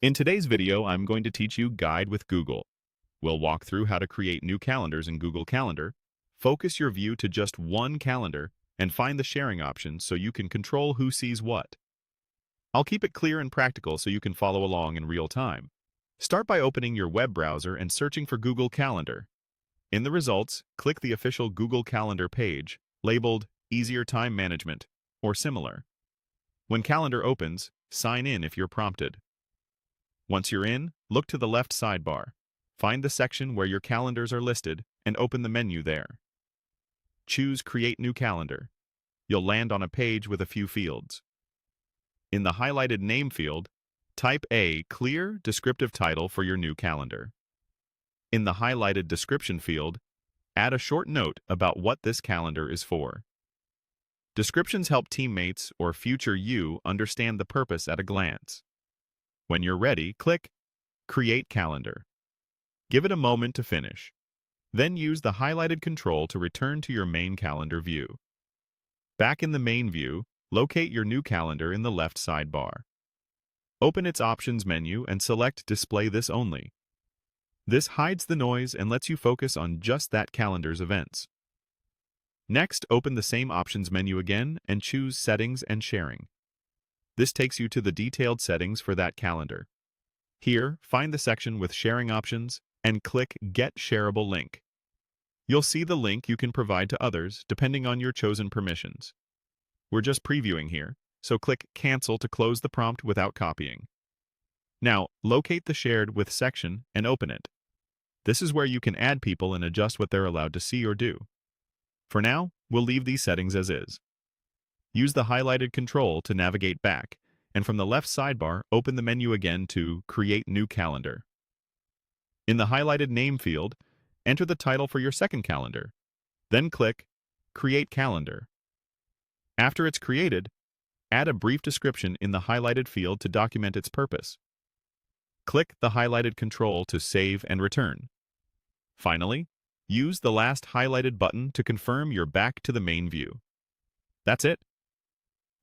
In today's video, I'm going to teach you Guide with Google. We'll walk through how to create new calendars in Google Calendar, focus your view to just one calendar, and find the sharing options so you can control who sees what. I'll keep it clear and practical so you can follow along in real time. Start by opening your web browser and searching for Google Calendar. In the results, click the official Google Calendar page, labeled Easier Time Management, or similar. When Calendar opens, sign in if you're prompted. Once you're in, look to the left sidebar. Find the section where your calendars are listed and open the menu there. Choose Create New Calendar. You'll land on a page with a few fields. In the highlighted Name field, type a clear, descriptive title for your new calendar. In the highlighted Description field, add a short note about what this calendar is for. Descriptions help teammates or future you understand the purpose at a glance. When you're ready, click Create Calendar. Give it a moment to finish. Then use the highlighted control to return to your main calendar view. Back in the main view, locate your new calendar in the left sidebar. Open its Options menu and select Display this only. This hides the noise and lets you focus on just that calendar's events. Next, open the same Options menu again and choose Settings and Sharing. This takes you to the detailed settings for that calendar. Here, find the section with sharing options and click Get Shareable Link. You'll see the link you can provide to others depending on your chosen permissions. We're just previewing here, so click Cancel to close the prompt without copying. Now, locate the Shared With section and open it. This is where you can add people and adjust what they're allowed to see or do. For now, we'll leave these settings as is. Use the highlighted control to navigate back, and from the left sidebar, open the menu again to Create New Calendar. In the highlighted Name field, enter the title for your second calendar. Then click Create Calendar. After it's created, add a brief description in the highlighted field to document its purpose. Click the highlighted control to save and return. Finally, use the last highlighted button to confirm you're back to the main view. That's it.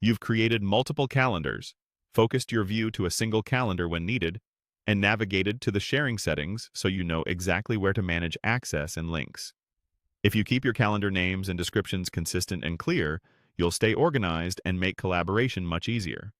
You've created multiple calendars, focused your view to a single calendar when needed, and navigated to the sharing settings so you know exactly where to manage access and links. If you keep your calendar names and descriptions consistent and clear, you'll stay organized and make collaboration much easier.